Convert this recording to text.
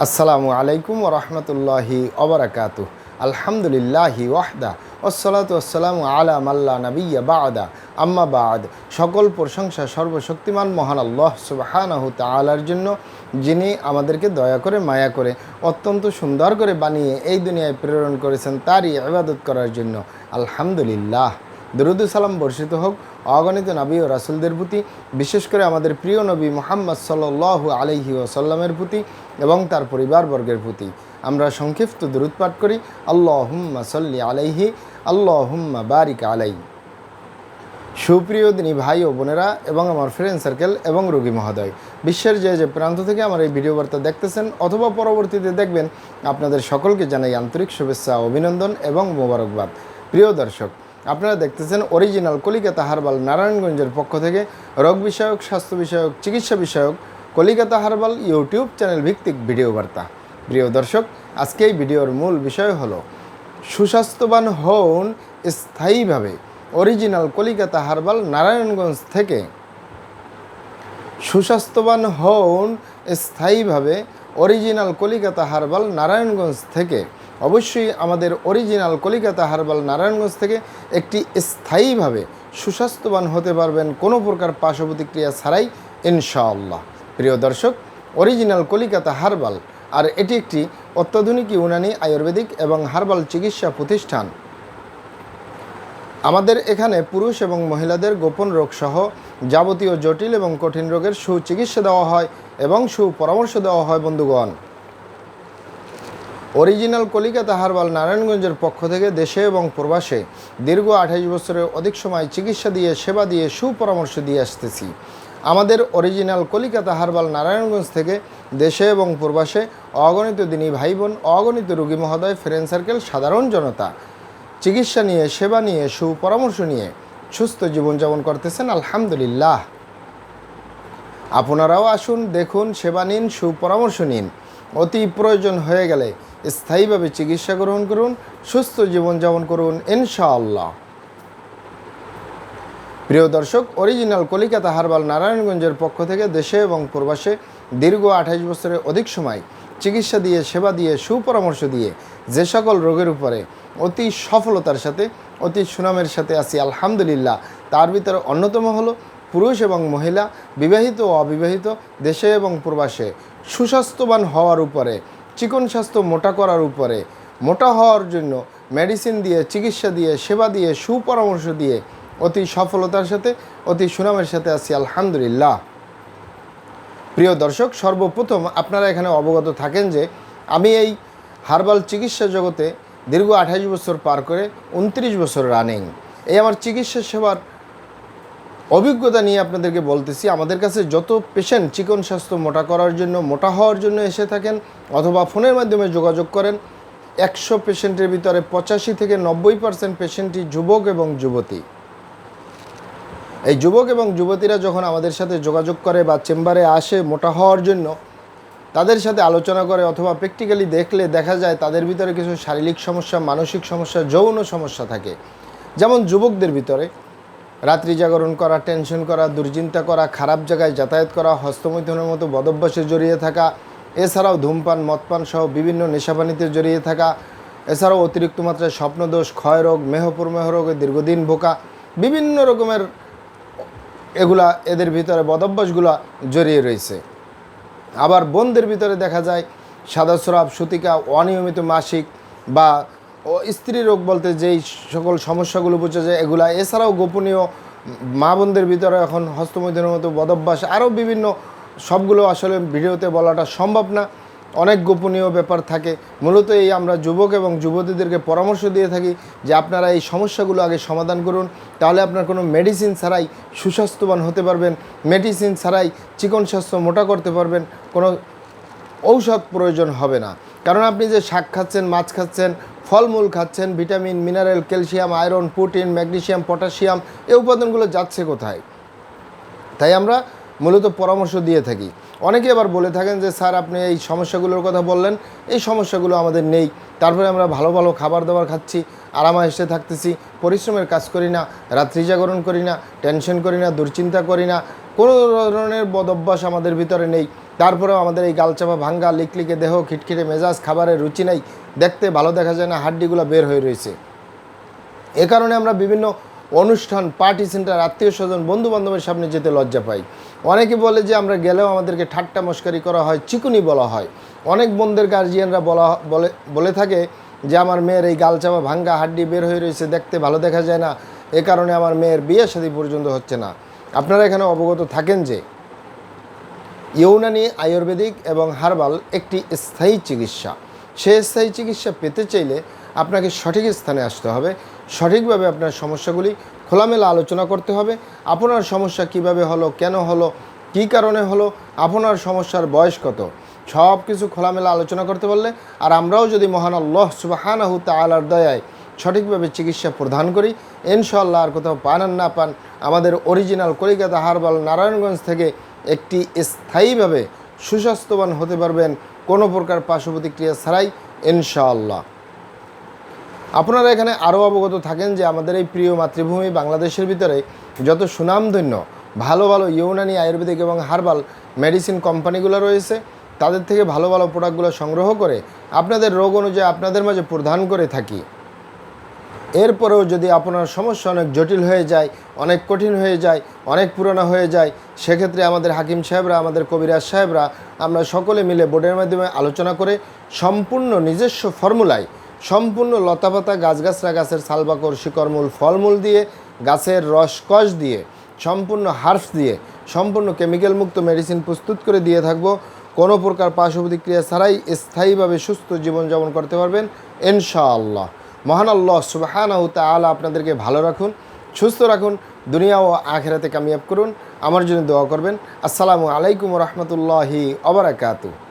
আসসালামু আলাইকুম ওয়া রাহমাতুল্লাহি ওয়া বারাকাতুহু। আলহামদুলিল্লাহি ওয়াহদা ওয়াসসালাতু ওয়াসসালামু আলা মাল্লা নাবিয়্যা বা'দা আম্মা বা'দ। সকল প্রশংসা সর্বশক্তিমান মহান আল্লাহ সুবহানাহু তাআলার জন্য, যিনি আমাদেরকে দয়া করে মায়া করে অত্যন্ত সুন্দর করে বানিয়ে এই দুনিয়ায় প্রেরণ করেছেন তারই ইবাদত করার জন্য। আলহামদুলিল্লাহ। দরুদ সালাম বর্ষিত হোক অগণিত নবী ও রাসূলদের প্রতি, বিশেষ করে আমাদের প্রিয় নবী মুহাম্মদ সাল্লাল্লাহু আলাইহি ওয়াসাল্লামের প্রতি এবং তার পরিবারবর্গের প্রতি। আমরা সংক্ষিপ্ত দরুদ পাঠ করি, আল্লাহুম্মা সাল্লি আলাইহি, আল্লাহুম্মা বারিক আলাইহি। সুপ্রিয় দিনী ভাই ও বোনেরা এবং আমার ফ্রেন্ড সার্কেল এবং রোগী মহোদয়, বিশ্বের যে প্রান্ত থেকে আমার এই ভিডিও বার্তা দেখতেছেন অথবা পরবর্তীতে দেখবেন, আপনাদের সকলকে জানাই আন্তরিক শুভেচ্ছা, অভিনন্দন এবং মোবারকবাদ। প্রিয় দর্শক, আপনারা দেখতেছেন অরিজিনাল কলিকাতা হার্বাল নারায়ণগঞ্জের পক্ষ থেকে রোগ বিষয়ক, স্বাস্থ্য বিষয়ক, চিকিৎসা বিষয়ক কলিকাতা হার্বাল ইউটিউব চ্যানেল ভিত্তিক ভিডিও বার্তা। প্রিয় দর্শক, আজকে এই ভিডিওর মূল বিষয় হলো সুস্বাস্থ্যবান হন স্থায়ীভাবে অরিজিনাল কলিকাতা হার্বাল নারায়ণগঞ্জ থেকে। সুস্বাস্থ্যবান হন স্থায়ীভাবে অরিজিনাল কলিকাতা হার্বাল নারায়ণগঞ্জ থেকে। অবশ্যই আমাদের অরিজিনাল কলিকাতা হার্বাল নারায়ণগঞ্জ থেকে একটি স্থায়ীভাবে সুস্বাস্থ্যবান হতে পারবেন কোনো প্রকার পার্শ্ব প্রতিক্রিয়া ছাড়াই ইনশাআল্লাহ। প্রিয় দর্শক, অরিজিনাল কলিকাতা হার্বাল আর এটি একটি অত্যাধুনিক ইউনানি, আয়ুর্বেদিক এবং হার্বাল চিকিৎসা প্রতিষ্ঠান। আমাদের এখানে পুরুষ এবং মহিলাদের গোপন রোগসহ যাবতীয় জটিল এবং কঠিন রোগের সুচিকিৎসা দেওয়া হয় এবং সুপরামর্শ দেওয়া হয়। বন্ধুগণ, অরিজিনাল কলিকাতা হার্বাল নারায়ণগঞ্জের পক্ষ থেকে দেশে এবং প্রবাসে দীর্ঘ 28 বছরের অধিক সময় চিকিৎসা দিয়ে, সেবা দিয়ে, সুপরামর্শ দিয়ে আসতেছি। আমাদের অরিজিনাল কলিকাতা হার্বাল নারায়ণগঞ্জ থেকে দেশে এবং প্রবাসে অগণিত দিনী ভাই বোন, অগণিত রোগী মহোদয়, ফ্রেন্ড সার্কেল, সাধারণ জনতা চিকিৎসা নিয়ে, সেবা নিয়ে, সুপরামর্শ নিয়ে সুস্থ জীবনযাপন করতেছেন। আলহামদুলিল্লাহ। আপনারাও আসুন, দেখুন, সেবা নিন, সুপরামর্শ নিন। অতি প্রয়োজন হয়ে গেলে স্থায়ীভাবে চিকিৎসা গ্রহণ করুন, সুস্থ জীবনযাপন করুন ইনশাআল্লাহ। প্রিয় দর্শক, অরিজিনাল কলিকাতা হার্বাল নারায়ণগঞ্জের পক্ষ থেকে দেশে এবং প্রবাসে দীর্ঘ 28 বছরের অধিক সময় চিকিৎসা দিয়ে, সেবা দিয়ে, সুপরামর্শ দিয়ে যে সকল রোগের উপরে অতি সফলতার সাথে, অতি সুনামের সাথে আছি আলহামদুলিল্লাহ, তার ভিতরে অন্যতম হলো পুরুষ এবং মহিলা, বিবাহিত ও অবিবাহিত, দেশে এবং প্রবাসে সুস্বাস্থ্যবান হওয়ার উপরে, চিকন স্বাস্থ্য মোটা করার উপরে, মোটা হওয়ার জন্য মেডিসিন দিয়ে, চিকিৎসা দিয়ে, সেবা দিয়ে, সুপরামর্শ দিয়ে অতি সফলতার সাথে, অতি সুনামের সাথে আছি আলহামদুলিল্লাহ। প্রিয় দর্শক, সর্বপ্রথম আপনারা এখানে অবগত থাকেন যে আমি এই হার্বাল চিকিৎসা জগতে দীর্ঘ 28 বছর পার করে 29 বছর রানিং। এই আমার চিকিৎসা সেবার অভিজ্ঞতা নিয়ে আপনাদেরকে বলতেছি। আমাদের কাছে যত পেশেন্ট চিকন স্বাস্থ্য মোটা করার জন্য, মোটা হওয়ার জন্য এসে থাকেন অথবা ফোনের মাধ্যমে যোগাযোগ করেন, 100 পেশেন্টের ভিতরে 85 থেকে 90% পেশেন্টই যুবক এবং যুবতী। এই যুবক এবং যুবতীরা যখন আমাদের সাথে যোগাযোগ করে বা চেম্বারে আসে মোটা হওয়ার জন্য, তাদের সাথে আলোচনা করে অথবা প্র্যাকটিক্যালি দেখলে দেখা যায় তাদের ভিতরে কিছু শারীরিক সমস্যা, মানসিক সমস্যা, যৌন সমস্যা থাকে। যেমন যুবকদের ভিতরে রাত্রি জাগরণ করা, টেনশন করা, দুশ্চিন্তা করা, খারাপ জায়গায় যাতায়াত করা, হস্তমৈথুনের মতো বদভ্যাসে জড়িয়ে থাকা, এছাড়াও ধূমপান, মদপান সহ বিভিন্ন নেশাপানিতে জড়িয়ে থাকা, এছাড়াও অতিরিক্ত মাত্রায় স্বপ্নদোষ, ক্ষয়রোগ, মেহপ্রমেহ রোগে দীর্ঘদিন ভোগা, বিভিন্ন রকমের এগুলা এদের ভিতরে বদভ্যাসগুলো জড়িয়ে রয়েছে। আবার বোনদের ভিতরে দেখা যায় সাদাস্রাব, সূতিকা, অনিয়মিত মাসিক বা স্ত্রী রোগ বলতে যেই সকল সমস্যাগুলো বোঝা যায় এগুলা। এছাড়াও গোপনীয় মা বোনদের ভিতরে এখন হস্তমৈথুনের মতো বদভ্যাস, আরও বিভিন্ন, সবগুলো আসলে ভিডিওতে বলাটা সম্ভব না, অনেক গোপনীয় ব্যাপার থাকে। মূলত এই আমরা যুবক এবং যুবতীদেরকে পরামর্শ দিয়ে থাকি যে আপনারা এই সমস্যাগুলো আগে সমাধান করুন, তাহলে আপনার কোনো মেডিসিন ছাড়াই সুস্বাস্থ্যবান হতে পারবেন, মেডিসিন ছাড়াই চিকন স্বাস্থ্য মোটা করতে পারবেন, কোনো ঔষধ প্রয়োজন হবে না। কারণ আপনি যে শাক খাচ্ছেন, মাছ খাচ্ছেন, ফলমূল খাচ্ছেন, vitamin, mineral, calcium, iron, protein, magnesium, potassium, এই উপাদানগুলো যাচ্ছে কোথায়? তাই আমরা মূলত পরামর্শ দিয়ে থাকি। অনেকে আবার বলে থাকেন যে স্যার আপনি এই সমস্যাগুলোর কথা বললেন, এই সমস্যাগুলো আমাদের নেই, তারপরে আমরা ভালো ভালো খাবার দাবার খাচ্ছি, আরামায়েশে থাকতেছি, পরিশ্রমের কাজ করি না, রাত্রি জাগরণ করি না, টেনশন করি না, দুশ্চিন্তা করি না, কোনো ধরনের বদ অভ্যাস আমাদের ভিতরে নেই, তারপরেও আমাদের এই গালচাপা ভাঙ্গা লিকলিকে দেহ, খিটখিটে মেজাজ, খাবারের রুচি নেই, দেখতে ভালো দেখা যায় না, হাড্ডিগুলো বের হয়ে রয়েছে। এ কারণে আমরা বিভিন্ন অনুষ্ঠান, পার্টি সেন্টার, আত্মীয় স্বজন, বন্ধু বান্ধবের সামনে যেতে লজ্জা পাই। অনেকে বলে যে আমরা গেলেও আমাদেরকে ঠাট্টা মস্কারি করা হয়, চিকুনি বলা হয়। অনেক বোনদের গার্জিয়ানরা বলে থাকে যে আমার মেয়ের এই গালচাপা ভাঙ্গা, হাড্ডি বের হয়ে রয়েছে, দেখতে ভালো দেখা যায় না, এ কারণে আমার মেয়ের বিয়ে শাদী পর্যন্ত হচ্ছে না। আপনারা এখানে অবগত থাকেন যে ইউনানি, আয়ুর্বেদিক এবং হার্বাল একটি স্থায়ী চিকিৎসা। সেই স্থায়ী চিকিৎসা পেতে চাইলে আপনাকে সঠিক স্থানে আসতে হবে, সঠিকভাবে আপনার সমস্যাগুলি খোলামেলা আলোচনা করতে হবে। আপনার সমস্যা কিভাবে হলো, কেন হলো, কী কারণে হলো, আপনার সমস্যার বয়স কত, সব কিছু খোলামেলা আলোচনা করতে পারলে, আর আমরাও যদি মহান আল্লাহ সুবহানাহু তাআলার দয়ায় সঠিকভাবে চিকিৎসা প্রদান করি, ইনশাআল্লাহ আর কোথাও পান আর না পান, আমাদের অরিজিনাল কলিকাতা হার্বাল নারায়ণগঞ্জ থেকে একটি স্থায়ীভাবে সুস্বাস্থ্যবান হতে পারবেন, কোনো প্রকার পার্শ্ব প্রতিক্রিয়া ছাড়াই, ইনশাআল্লাহ। আপনারা এখানে আরও অবগত থাকেন যে আমাদের এই প্রিয় মাতৃভূমি বাংলাদেশের ভিতরে যত সুনামধন্য ভালো ভালো ইউনানি, আয়ুর্বেদিক এবং হার্বাল মেডিসিন কোম্পানিগুলো রয়েছে, তাদের থেকে ভালো ভালো প্রোডাক্টগুলো সংগ্রহ করে আপনাদের রোগ অনুযায়ী আপনাদের মাঝে প্রদান করে থাকি। এরপরেও যদি আপনার সমস্যা অনেক জটিল হয়ে যায়, অনেক কঠিন হয়ে যায়, অনেক পুরনো হয়ে যায়, সেক্ষেত্রে আমাদের হাকিম সাহেবরা, আমাদের কবিরাজ সাহেবরা, আমরা সকলে মিলে বোর্ডের মাধ্যমে আলোচনা করে সম্পূর্ণ নিজস্ব ফর্মুলায়, সম্পূর্ণ লতাপাতা, গাছগাছরা, গাছের ছালবাকড়, শিকড়মূল, ফলমূল দিয়ে, গাছের রসকস দিয়ে, সম্পূর্ণ হার্বস দিয়ে, সম্পূর্ণ কেমিক্যাল মুক্ত মেডিসিন প্রস্তুত করে দিয়ে থাকবো। কোনো প্রকার পার্শ্ব প্রতিক্রিয়া ছাড়াই স্থায়ীভাবে সুস্থ জীবনযাপন করতে পারবেন, ইনশাআল্লাহ। মহান আল্লাহ সুবহানাহু তাআলা আপনাদেরকে ভালো রাখুন, সুস্থ রাখুন, দুনিয়া ও আখিরাতে কামিয়াব করুন। আমার জন্য দোয়া করবেন। আসসালামু আলাইকুম ওয়া রাহমাতুল্লাহি ওয়া বারাকাতুহু।